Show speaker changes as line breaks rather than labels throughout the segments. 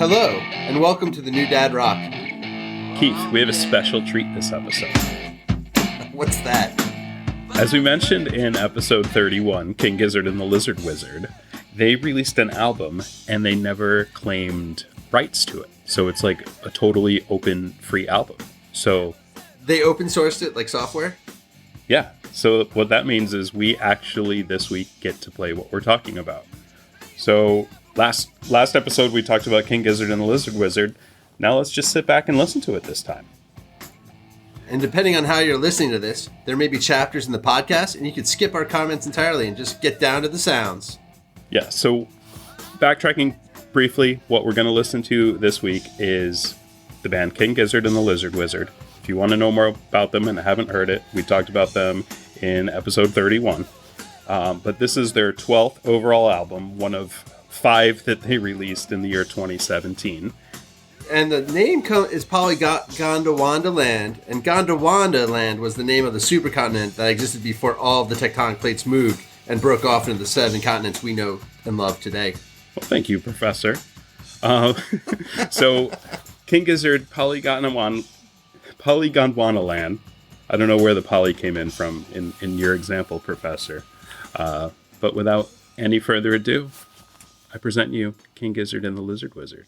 Hello, and welcome to the New Dad Rock.
Keith, we have a special treat this episode.
What's that?
As we mentioned in episode 31, King Gizzard and the Lizard Wizard, they released an album and they never claimed rights to it. So it's like a totally open, free album. So
they open sourced it like software?
Yeah. So what that means is we actually this week get to play what we're talking about. So last episode we talked about King Gizzard and the Lizard Wizard. Now let's just sit back and listen to it this time.
And depending on how you're listening to this, there may be chapters in the podcast, and you could skip our comments entirely and just get down to the sounds.
Yeah, so backtracking briefly, what we're going to listen to this week is the band King Gizzard and the Lizard Wizard. If you want to know more about them and haven't heard it, we talked about them in episode 31. But this is their 12th overall album, one of 5 that they released in the year 2017.
And the name is Polygondwanaland, and Gondwanaland was the name of the supercontinent that existed before all of the tectonic plates moved and broke off into the 7 continents we know and love today.
Well, thank you, Professor. So, King Gizzard, Polygondwanaland. I don't know where the poly came in from in your example, Professor. But without any further ado, I present you King Gizzard and the Lizard Wizard.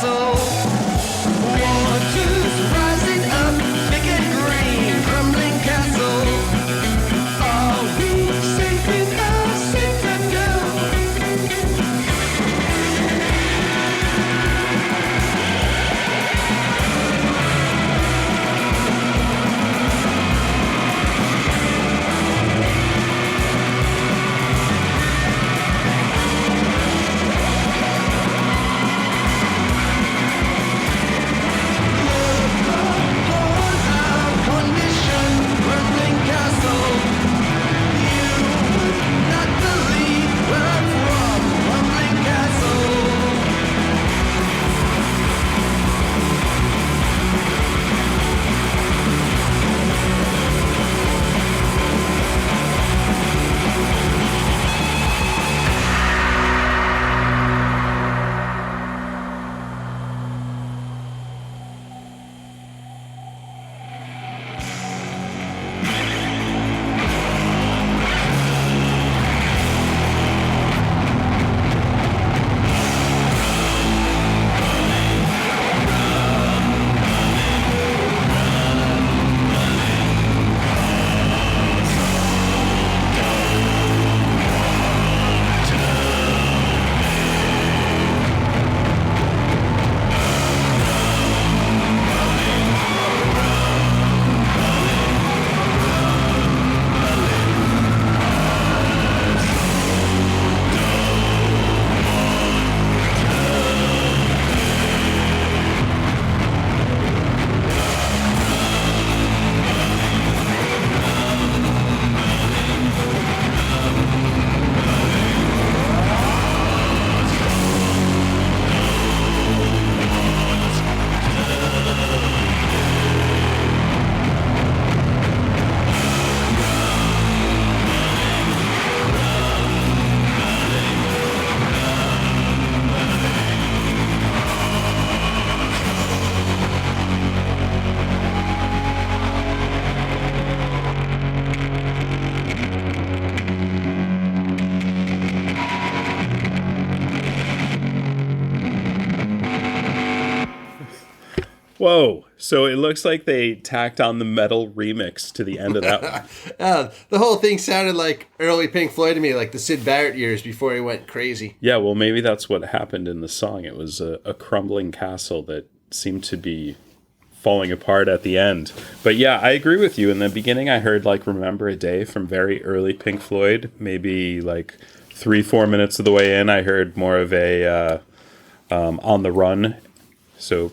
castle. Waters rising up, big and green, crumbling castle. Are we safe in our citadel?
Whoa. So it looks like they tacked on the metal remix to the end of that one.
The whole thing sounded like early Pink Floyd to me, like the Syd Barrett years before he went crazy.
Yeah, well, maybe that's what happened in the song. It was a crumbling castle that seemed to be falling apart at the end. But yeah, I agree with you. In the beginning, I heard like Remember a Day from very early Pink Floyd. Maybe like 3-4 minutes of the way in, I heard more of a On the Run. So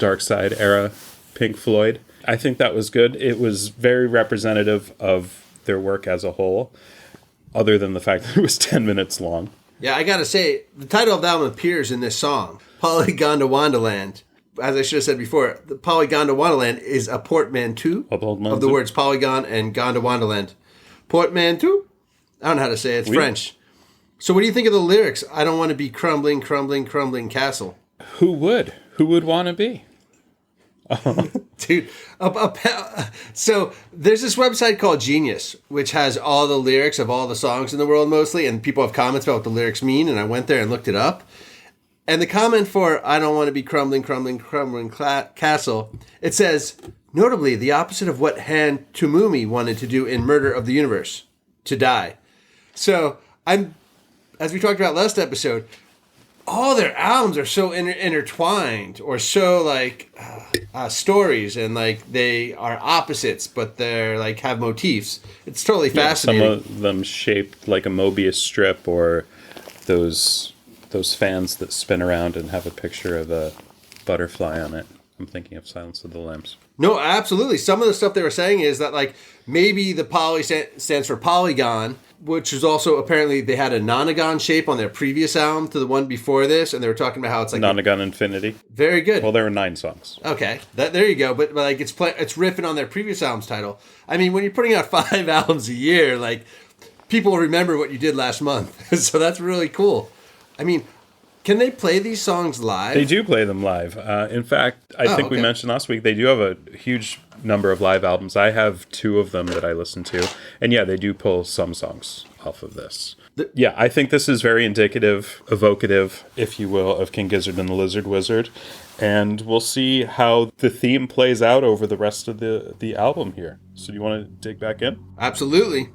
Dark Side era Pink Floyd. I think that was good. It was very representative of their work as a whole, other than the fact that it was 10 minutes long.
Yeah, I gotta say, the title of the album appears in this song, Polygondwanaland. As I should have said before, the Polygondwanaland is a portmanteau of the words Polygon and Gondwanaland. Portmanteau? I don't know how to say it. It's French. So what do you think of the lyrics? I don't want to be crumbling, crumbling, crumbling castle.
Who would? Who would want to be?
Dude, so there's this website called Genius, which has all the lyrics of all the songs in the world mostly, and people have comments about what the lyrics mean, and I went there and looked it up. And the comment for I don't want to be crumbling, crumbling, crumbling castle, it says, notably the opposite of what Han Tumumi wanted to do in Murder of the Universe, to die. So as we talked about last episode, all their albums are so intertwined, or so like stories, and like they are opposites, but they're like have motifs. It's totally fascinating.
Some of them shaped like a Mobius strip, or those fans that spin around and have a picture of a butterfly on it. I'm thinking of Silence of the Lambs.
No, absolutely. Some of the stuff they were saying is that like maybe the poly stands for polygon, which is also apparently they had a nonagon shape on their previous album to the one before this, and they were talking about how it's like
Nonagon Infinity.
Very good.
Well, there were 9 songs.
Okay, there you go. But like it's riffing on their previous album's title. I mean, when you're putting out 5 albums a year, like people remember what you did last month, so that's really cool. I mean, can they play these songs live?
They do play them live. In fact, I think we mentioned last week, they do have a huge number of live albums. I have 2 of them that I listen to. And yeah, they do pull some songs off of this. Yeah, I think this is very indicative, evocative, if you will, of King Gizzard and the Lizard Wizard. And we'll see how the theme plays out over the rest of the album here. So do you want to dig back in?
Absolutely.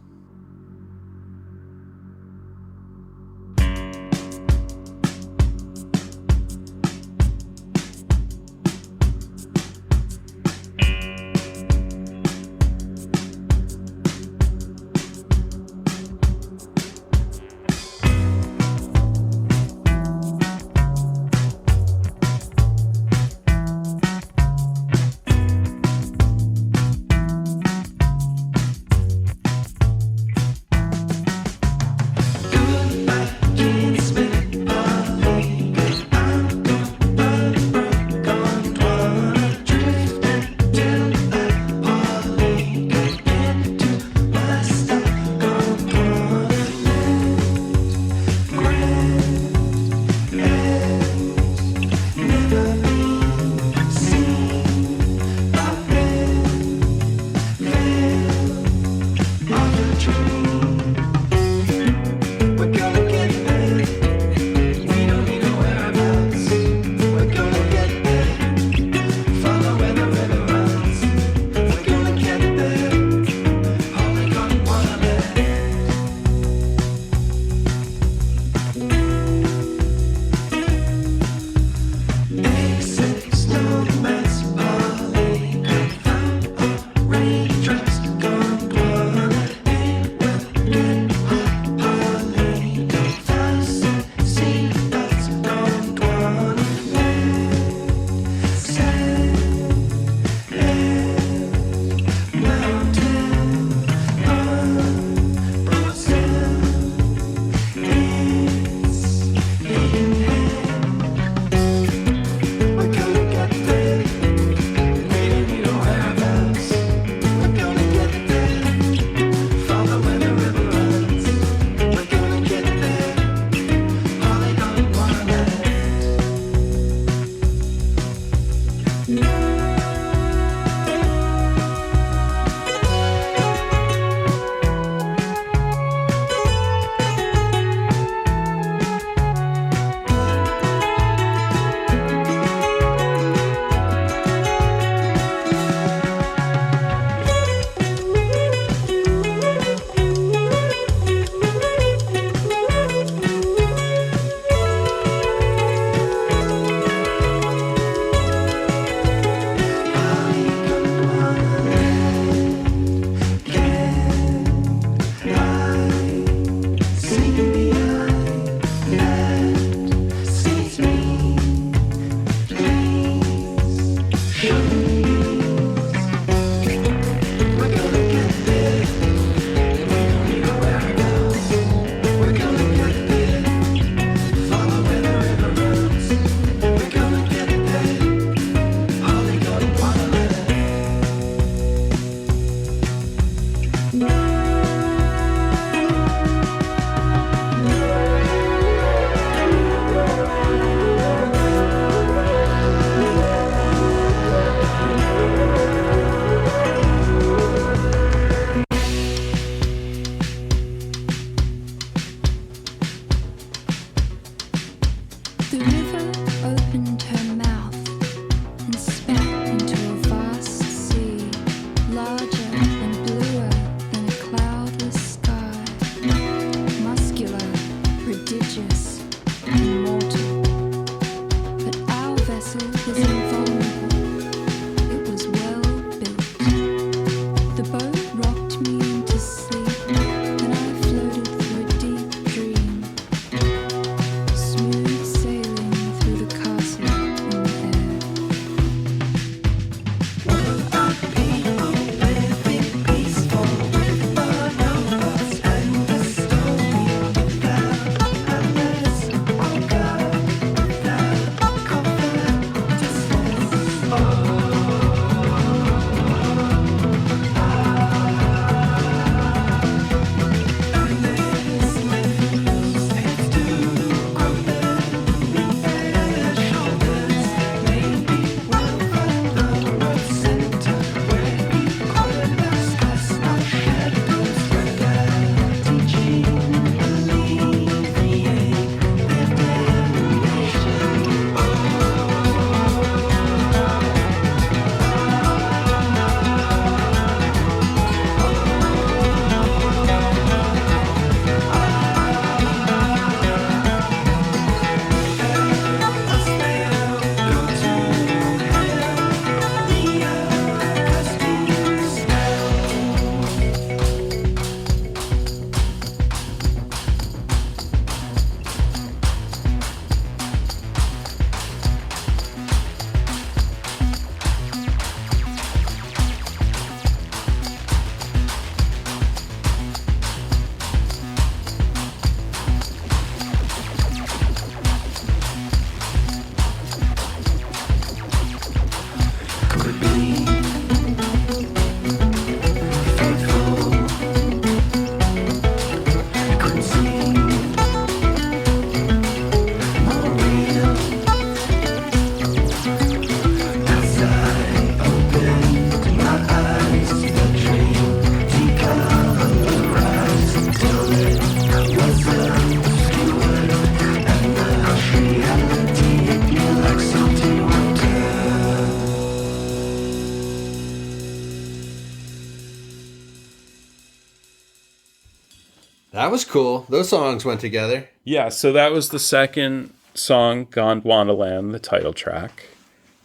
That was cool. Those songs went together.
Yeah, so that was the second song, Gondwanaland, the title track.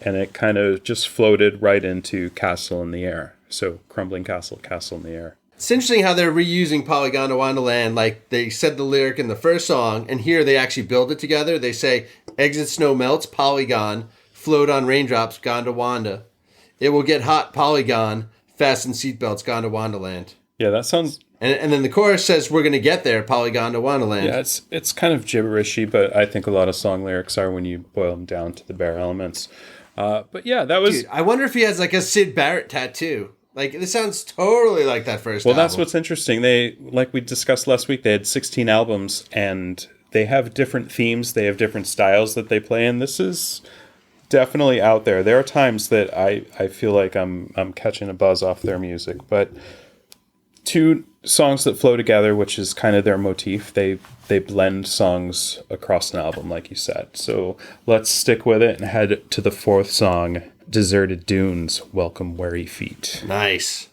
And it kind of just floated right into Castle in the Air. So Crumbling Castle, Castle in the Air.
It's interesting how they're reusing Polygondwanaland. Like, they said the lyric in the first song, and here they actually build it together. They say, exit snow melts, Polygon, float on raindrops, Gondwana. It will get hot, Polygon, fasten seatbelts, Gondwanaland.
Yeah, that sounds...
And then the chorus says, we're going to get there, Polygondwanaland.
Yeah, it's kind of gibberishy, but I think a lot of song lyrics are when you boil them down to the bare elements. But yeah, that was...
Dude, I wonder if he has like a Syd Barrett tattoo. Like, this sounds totally like that first
Well,
album.
that's what's interesting. They, like we discussed last week, they had 16 albums, and they have different themes. They have different styles that they play, and this is definitely out there. There are times that I feel like I'm catching a buzz off their music, but... Two songs that flow together, which is kind of their motif. They blend songs across an album, like you said. So let's stick with it and head to the fourth song, Deserted Dunes, Welcome Weary Feet.
Nice.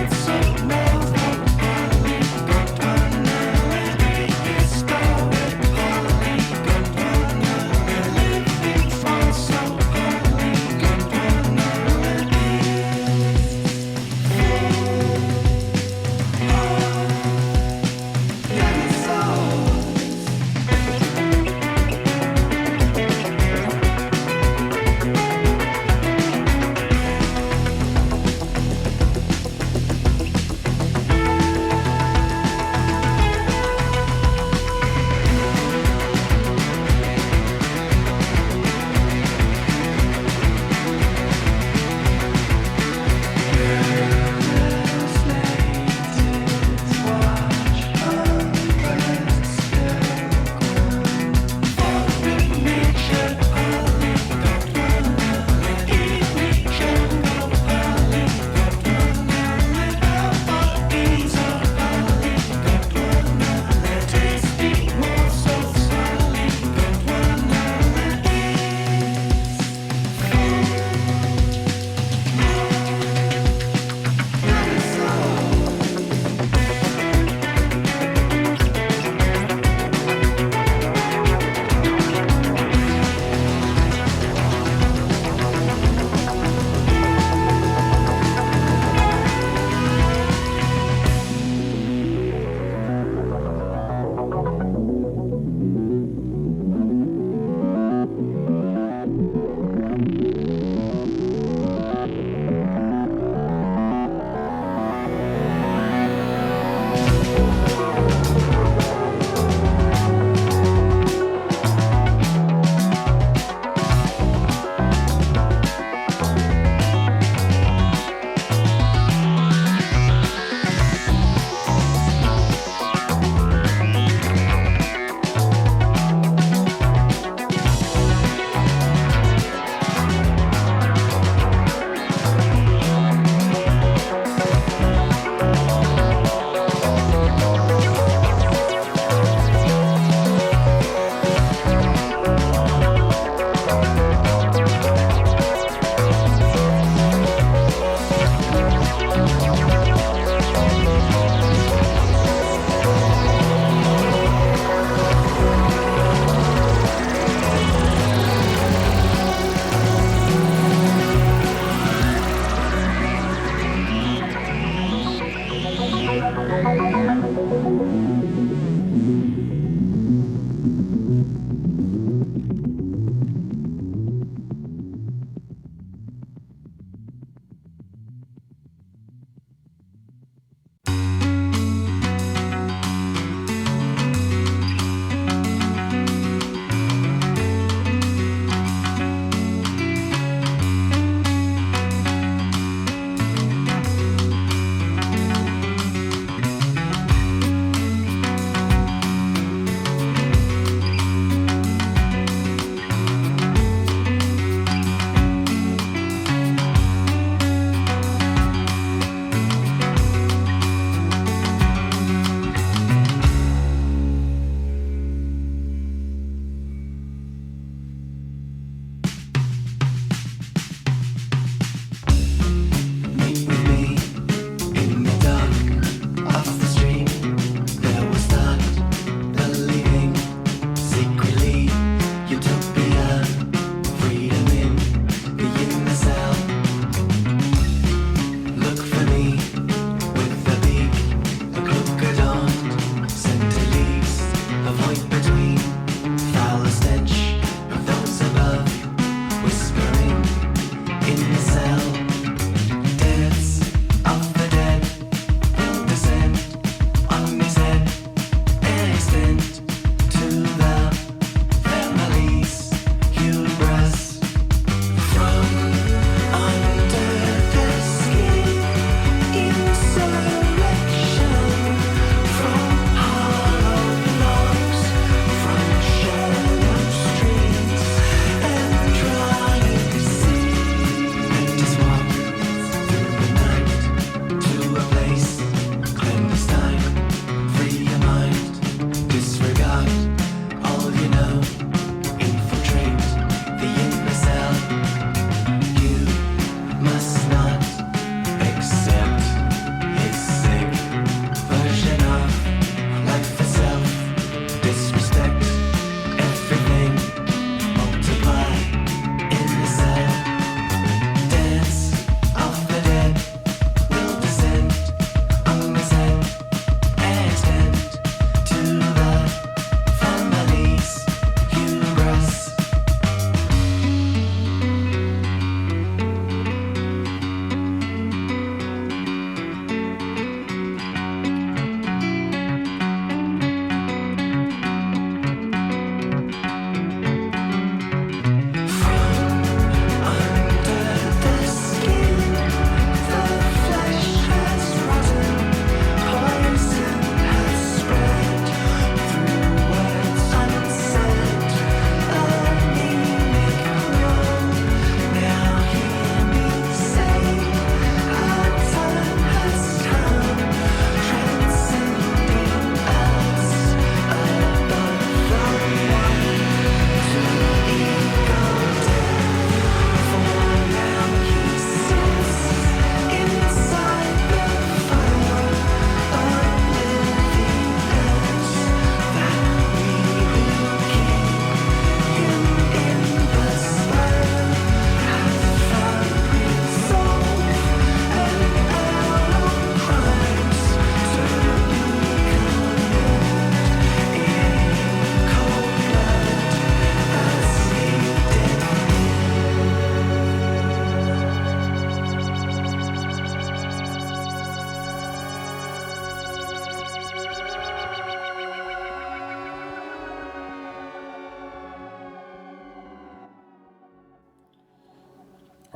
It's so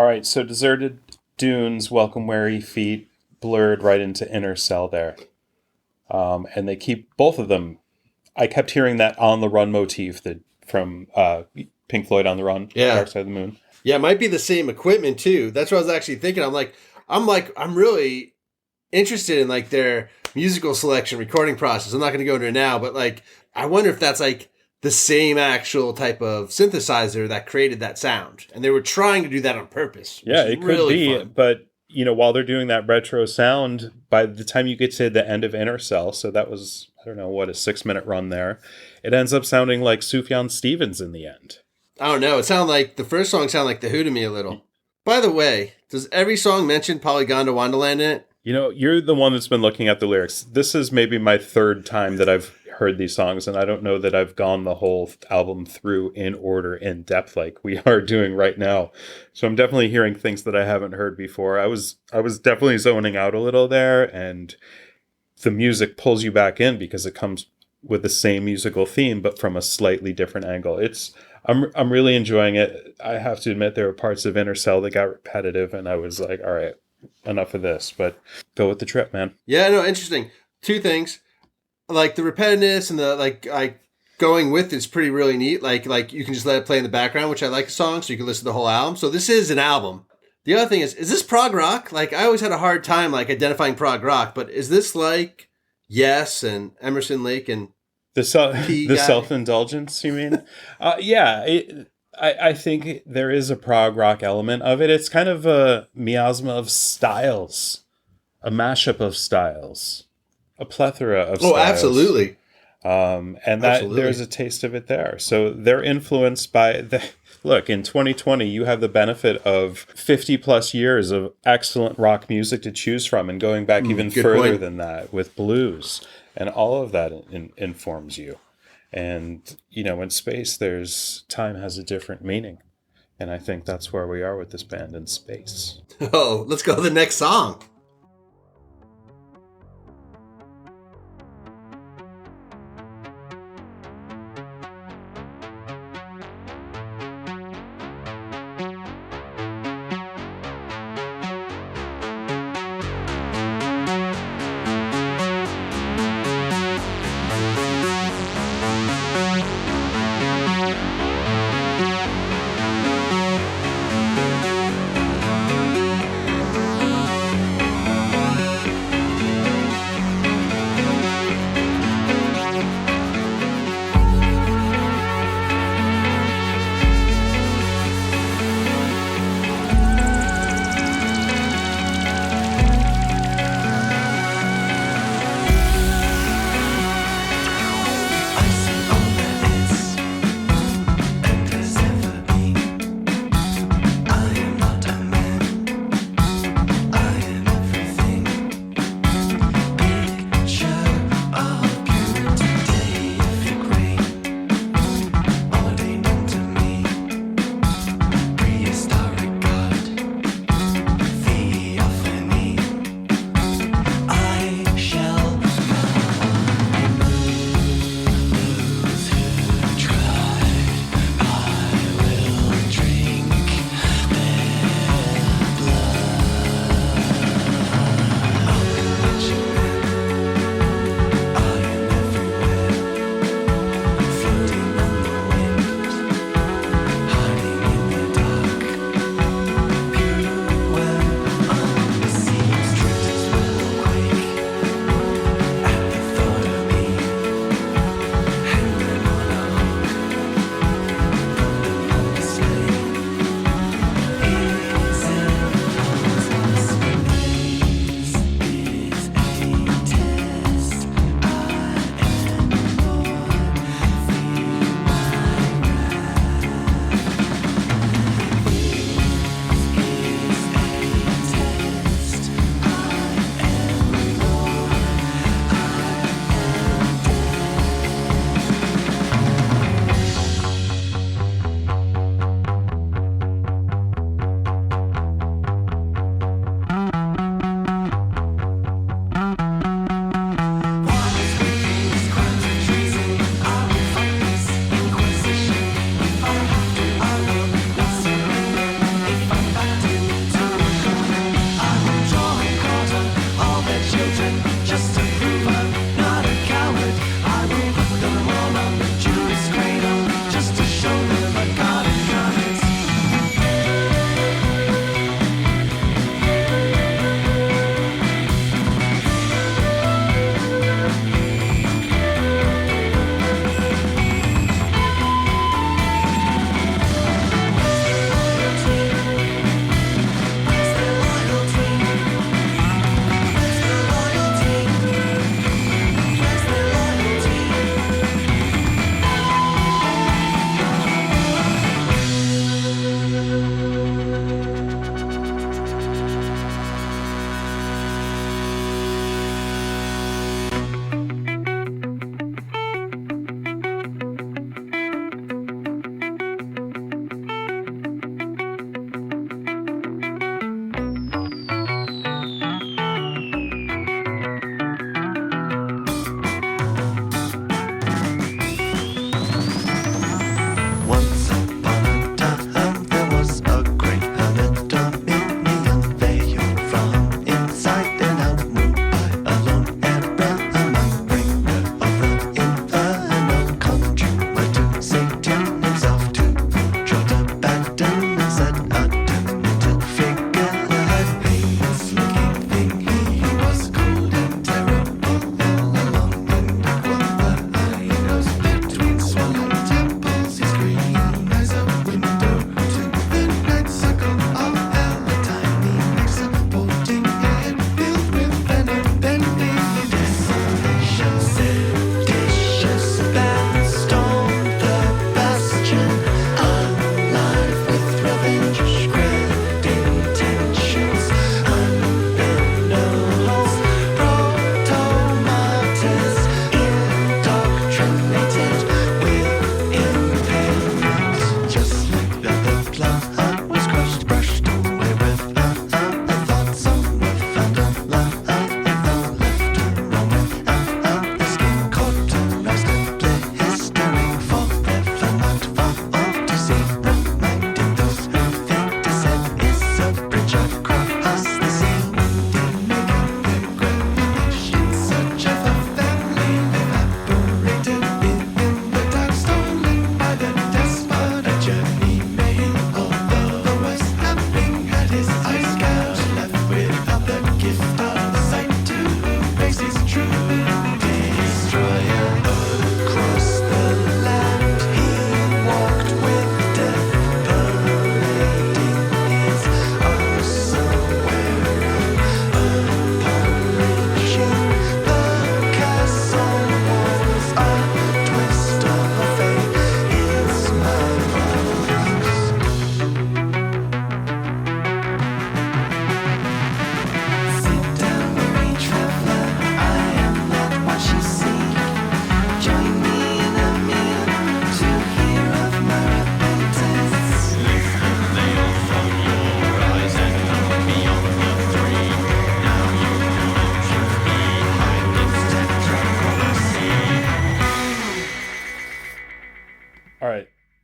All right, so Deserted Dunes, Welcome Weary Feet, blurred right into Inner Cell there. And they keep both of them. I kept hearing that On the Run motif from Pink Floyd On the Run, Dark Side of the Moon.
Yeah, it might be the same equipment too. That's what I was actually thinking. I'm really interested in like their musical selection, recording process. I'm not going to go into it now, but like I wonder if that's like the same actual type of synthesizer that created that sound, and they were trying to do that on purpose.
Yeah, it could
really
be,
fun.
but while they're doing that retro sound, by the time you get to the end of Inner Cell, so that was, I don't know, what, a 6-minute run there, it ends up sounding like Sufjan Stevens in the end.
I don't know. It sounded like the first song sounded like The Who to me a little. By the way, does every song mention Polygondwanaland in it?
You're the one that's been looking at the lyrics. This is maybe my third time that I've heard these songs, and I don't know that I've gone the whole album through in order, in depth, like we are doing right now. So I'm definitely hearing things that I haven't heard before. I was definitely zoning out a little there, and the music pulls you back in because it comes with the same musical theme, but from a slightly different angle. I'm really enjoying it. I have to admit there were parts of Inner Cell that got repetitive, and I was like, all right, enough of this, but go with the trip, man.
Yeah, no, interesting. Two things. Like the repetitiveness and the like going with it's pretty really neat. Like you can just let it play in the background, which I like a song, so you can listen to the whole album. So this is an album. The other thing is this prog rock? Like I always had a hard time like identifying prog rock, but is this like Yes and Emerson, Lake and
the self-indulgence, you mean? Yeah, I think there is a prog rock element of it. It's kind of a miasma of styles, a mashup of styles, a plethora of styles.
Oh, absolutely.
And that there's a taste of it there. So they're influenced by look, in 2020, you have the benefit of 50 plus years of excellent rock music to choose from, and going back even further than that with blues, and all of that informs you. And, in space, time has a different meaning. And I think that's where we are with this band, in space.
Oh, let's go to the next song.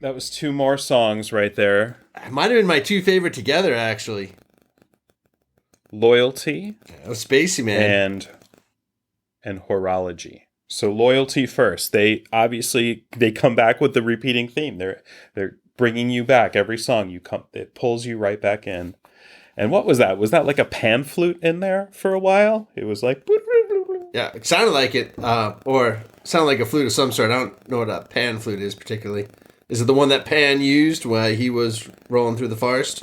That was two more songs right there.
It might have been my two favorite together, actually.
Loyalty.
Oh, Spacey, man.
And Horology. So Loyalty first. They come back with the repeating theme. They're bringing you back every song. It pulls you right back in. And what was that? Was that like a pan flute in there for a while? It was like...
Yeah, it sounded like it, or sounded like a flute of some sort. I don't know what a pan flute is particularly. Is it the one that Pan used while he was rolling through the forest?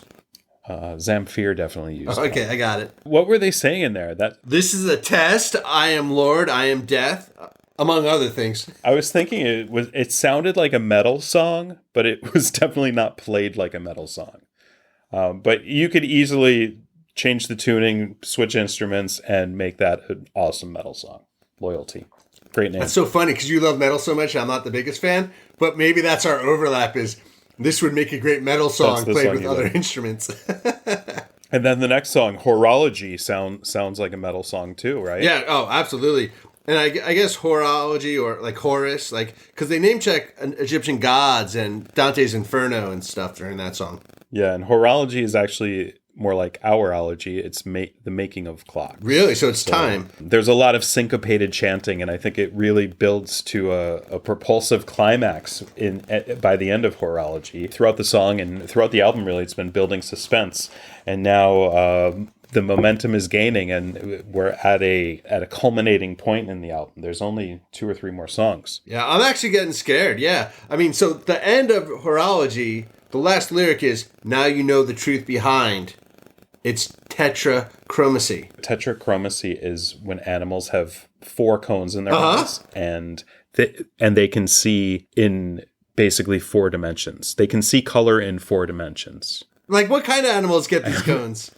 Zamfir definitely used
Oh, okay, I got it.
What were they saying in there?
This is a test. I am Lord. I am death. Among other things.
I was thinking it sounded like a metal song, but it was definitely not played like a metal song. But you could easily change the tuning, switch instruments, and make that an awesome metal song. Loyalty. Great name.
That's so funny because you love metal so much. I'm not the biggest fan, but maybe that's our overlap is this would make a great metal song played with other instruments.
And then the next song, Horology, sounds like a metal song too, right?
Yeah, oh, absolutely. And I guess horology or like Horus, like because they name check Egyptian gods and Dante's Inferno and stuff during that song.
Yeah, and horology is actually more like hourology. It's the making of clocks.
Really? So it's time.
There's a lot of syncopated chanting, and I think it really builds to a propulsive climax by the end of horology. Throughout the song and throughout the album, really, it's been building suspense. And now the momentum is gaining, and we're at a culminating point in the album. There's only 2 or 3 more songs.
Yeah, I'm actually getting scared. Yeah. I mean, so the end of horology, the last lyric is, now you know the truth behind. It's tetrachromacy.
Tetrachromacy is when animals have 4 cones in their eyes, and they can see in basically 4 dimensions. They can see color in 4 dimensions.
Like, what kind of animals get these cones?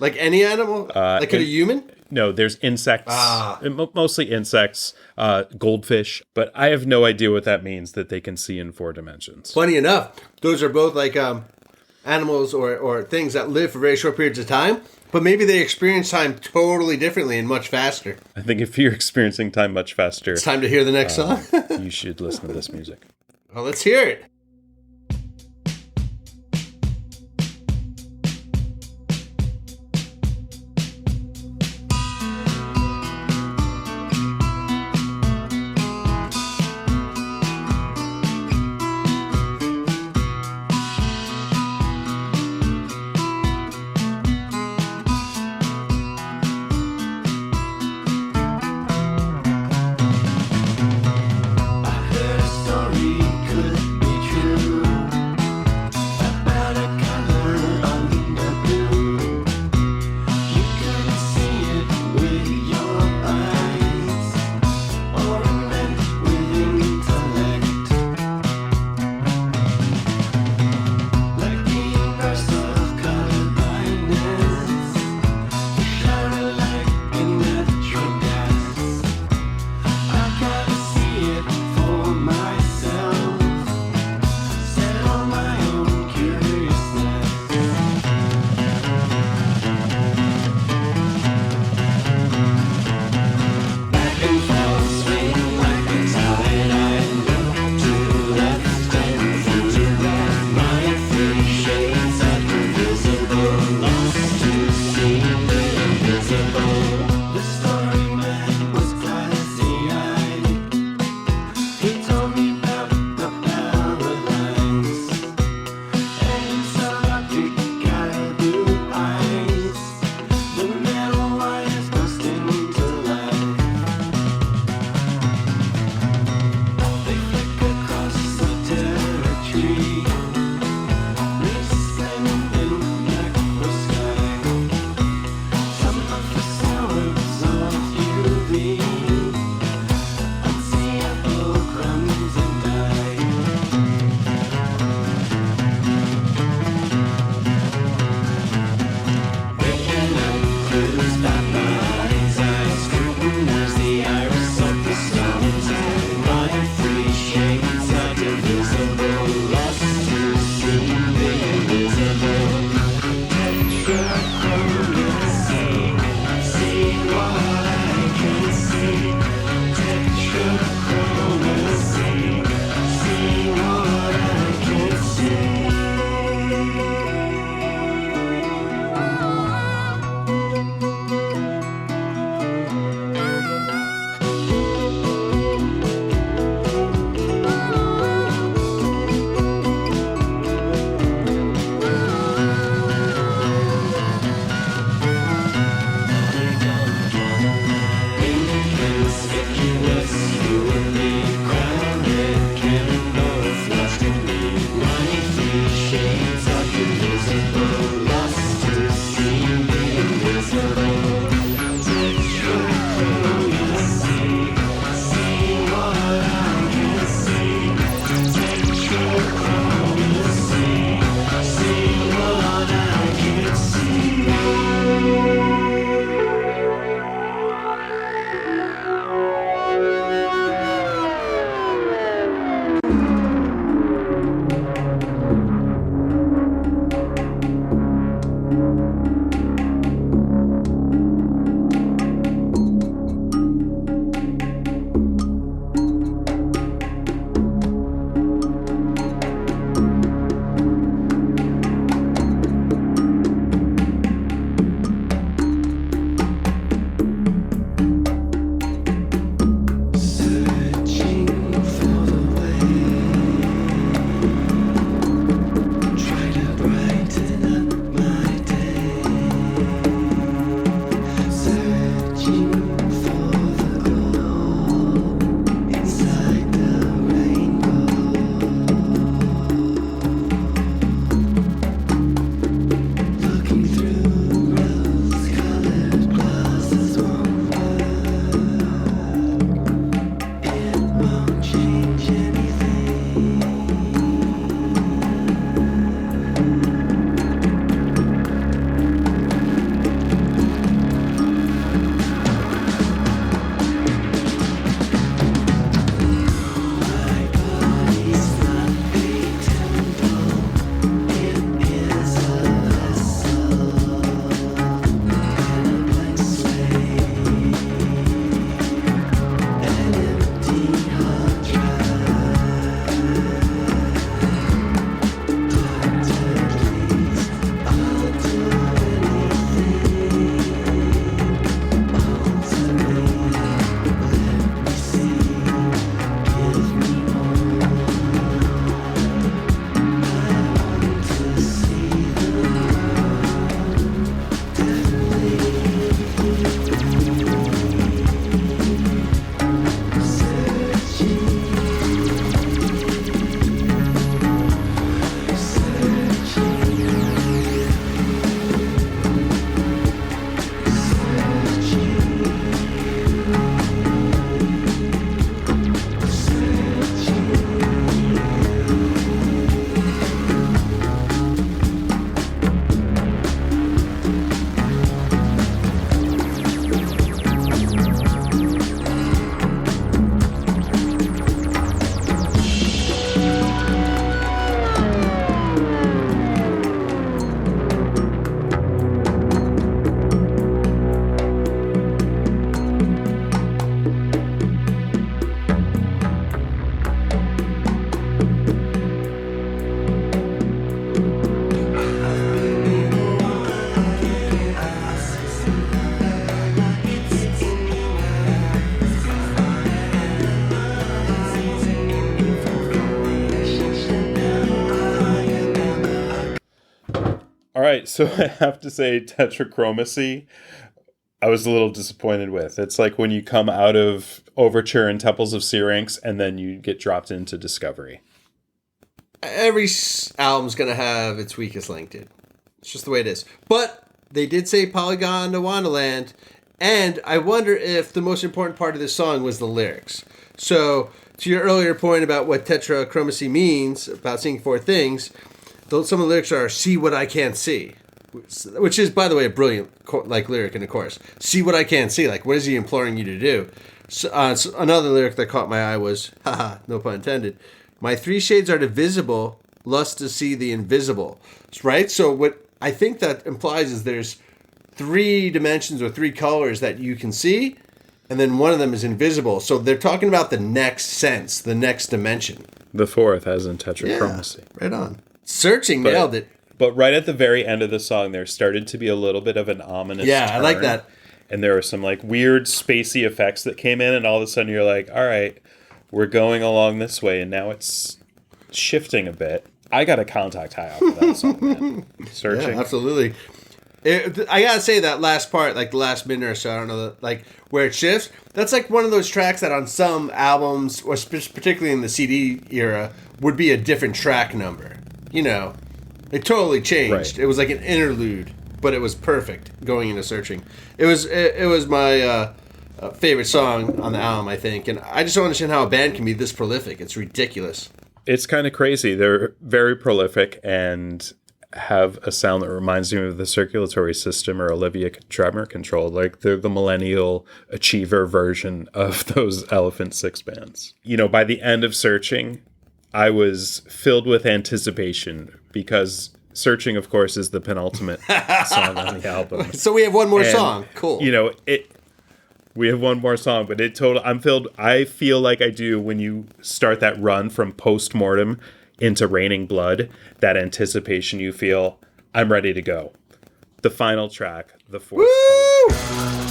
Like any animal? Like a human?
No, there's insects, mostly insects, goldfish, but I have no idea what that means that they can see in 4 dimensions.
Funny enough, those are both like animals or things that live for very short periods of time, but maybe they experience time totally differently and much faster.
I think if you're experiencing time much faster,
it's time to hear the next song.
You should listen to this music.
Well, let's hear it.
I heard a story could be true.
right. So I have to say Tetrachromacy, I was a little disappointed with. It's like when you come out of Overture and Temples of Syrinx and then you get dropped into Discovery.
Every album's going to have its weakest link, dude. It's just the way it is. But they did say Polygondwanaland, and I wonder if the most important part of this song was the lyrics. So, to your earlier point about what tetrachromacy means, about seeing four things, some of the lyrics are, see what I can't see. Which is, by the way, a brilliant lyric in the chorus. See what I can't see. Like, what is he imploring you to do? So another lyric that caught my eye was, haha, no pun intended, my three shades are divisible, lust to see the invisible. Right? So what I think that implies is there's three dimensions or three colors that you can see, and then one of them is invisible. So they're talking about the next sense, the next dimension.
The fourth, as in tetrachromacy.
Yeah, right on. Searching nailed it.
But right at the very end of the song, there started to be a little bit of an ominous
turn.
I
like that.
And there were some like weird spacey effects that came in, and all of a sudden you're like, all right, we're going along this way, and now it's shifting a bit. I got a contact high off of that song, man. Searching.
Yeah, absolutely. I gotta say that last part, like the last minute or so, I don't know, like where it shifts, that's like one of those tracks that on some albums, or particularly in the CD era, would be a different track number. You know, it totally changed. Right. It was like an interlude, but it was perfect going into Searching. It was my favorite song on the album, I think, and I just don't understand how a band can be this prolific. It's ridiculous.
It's kind of crazy. They're very prolific and have a sound that reminds me of the Circulatory System or Olivia Tremor Control. Like they're the millennial achiever version of those Elephant Six bands. You know, by the end of Searching, I was filled with anticipation because Searching, of course, is the penultimate song on the album.
So we have one more song. Cool.
You know, we have one more song, but I feel like I do when you start that run from Postmortem into Raining Blood, that anticipation you feel, I'm ready to go. The final track, the fourth color.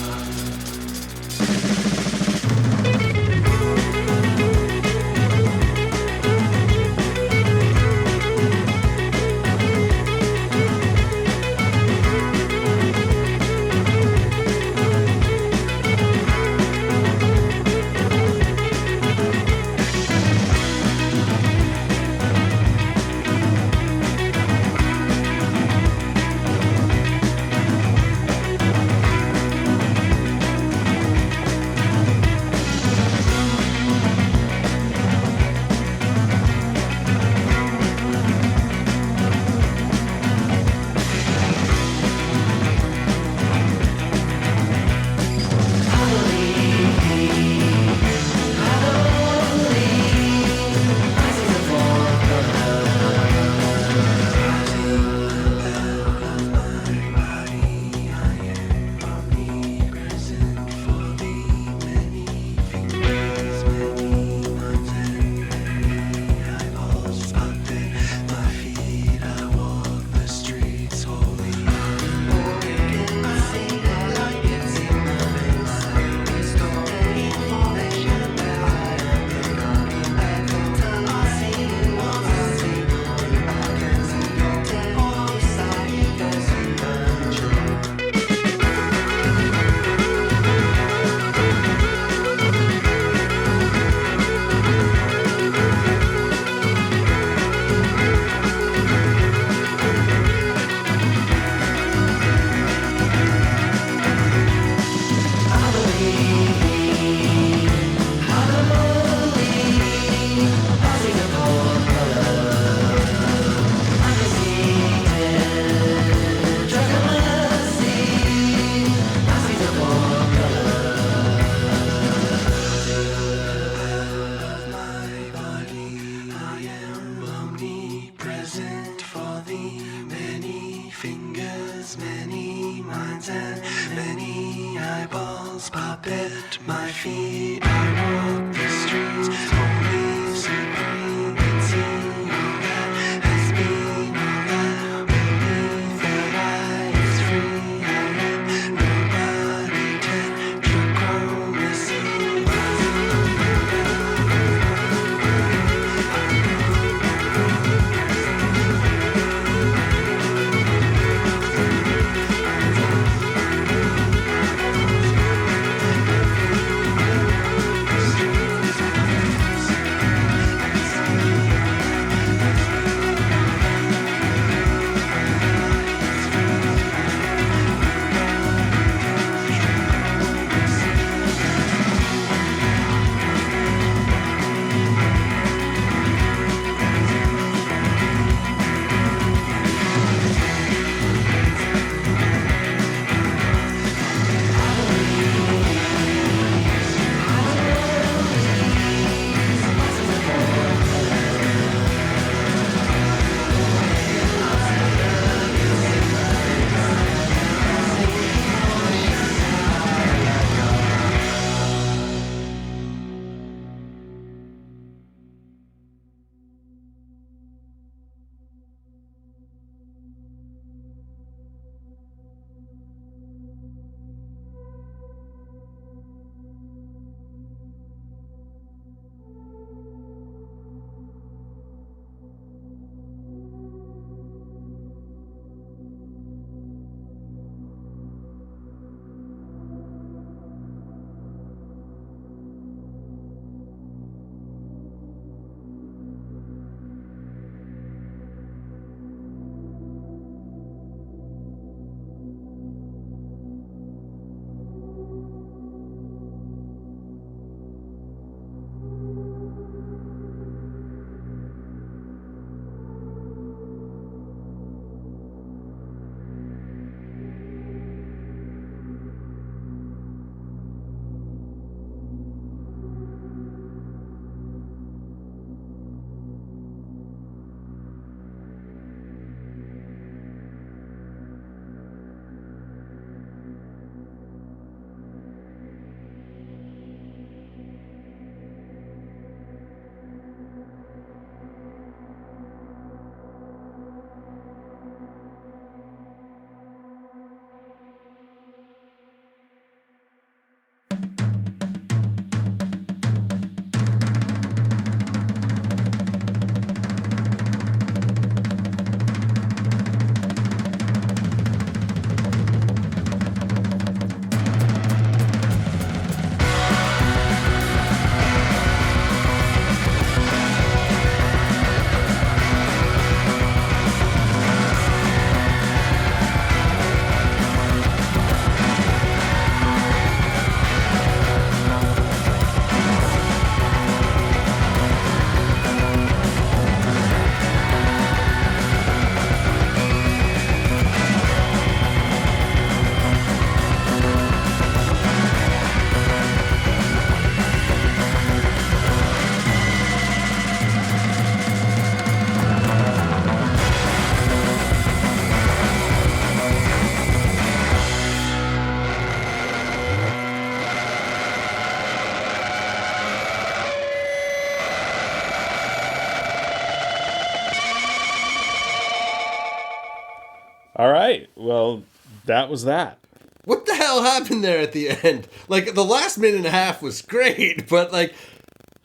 right. Well, that was that.
What the hell happened there at the end? Like, the last minute and a half was great, but, like,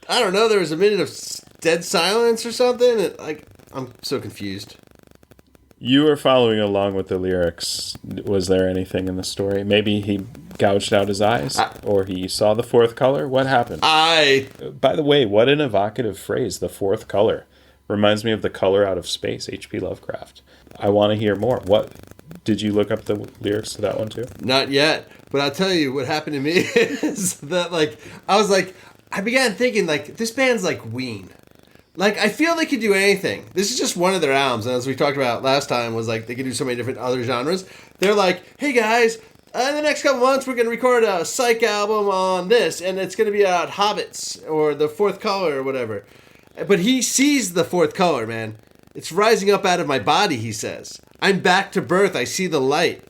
I don't know, there was a minute of dead silence or something. And, like, I'm so confused.
You were following along with the lyrics. Was there anything in the story? Maybe he gouged out his eyes? Or he saw the fourth color? What happened? By the way, what an evocative phrase, the fourth color. Reminds me of the color out of space, H.P. Lovecraft. I want to hear more. What did you look up the lyrics to that one too?
Not yet, but I'll tell you what happened to me is that, like, I began thinking, like, this band's like Ween. Like, I feel they could do anything. This is just one of their albums, and as we talked about last time, was like they could do so many different other genres. They're like, hey guys, in the next couple months we're going to record a psych album on this, and it's going to be about hobbits or the fourth color or whatever. But he sees the fourth color, man. It's rising up out of my body, he says. I'm back to birth. I see the light.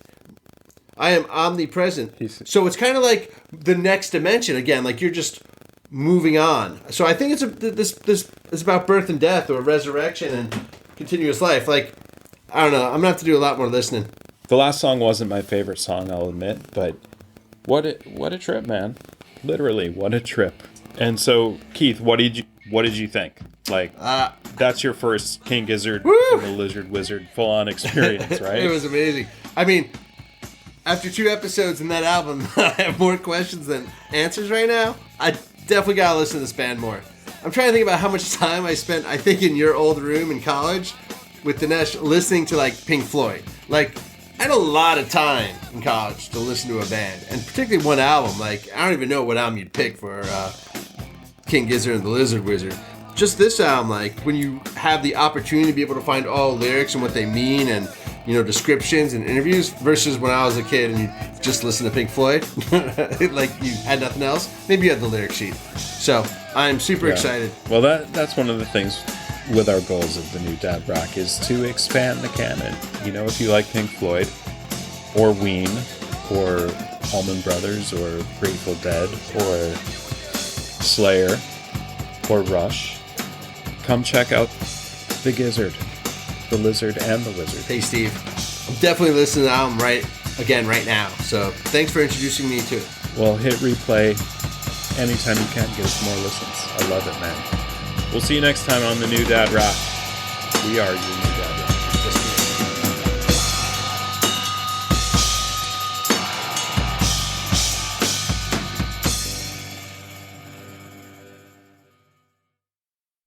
I am omnipresent. So it's kind of like the next dimension again. Like you're just moving on. So I think this is about birth and death or resurrection and continuous life. Like, I don't know. I'm going to have to do a lot more listening.
The last song wasn't my favorite song, I'll admit, but what a trip, man. Literally, what a trip. And so, Keith, what did you think? Like, that's your first King Gizzard and the Lizard Wizard full-on experience, right?
It was amazing. I mean, after 2 episodes in that album, I have more questions than answers right now. I definitely got to listen to this band more. I'm trying to think about how much time I spent, I think, in your old room in college with Dinesh listening to, like, Pink Floyd. Like, I had a lot of time in college to listen to a band, and particularly one album. Like, I don't even know what album you'd pick for King Gizzard and the Lizard Wizard. Just this album, like, when you have the opportunity to be able to find all lyrics and what they mean and, you know, descriptions and interviews versus when I was a kid and you just listen to Pink Floyd, like you had nothing else. Maybe you had the lyric sheet. So I'm super excited.
Well, that's one of the things with our goals of the new Dad Rock is to expand the canon. You know, if you like Pink Floyd or Ween or Allman Brothers or Grateful Dead or Slayer or Rush, come check out the Gizzard, the Lizard, and the Wizard.
Hey, Steve. I'm definitely listening to the album right now. So thanks for introducing me to it.
Well, hit replay anytime you can. Get us more listens. I love it, man. We'll see you next time on the new Dad Rock. We are unique.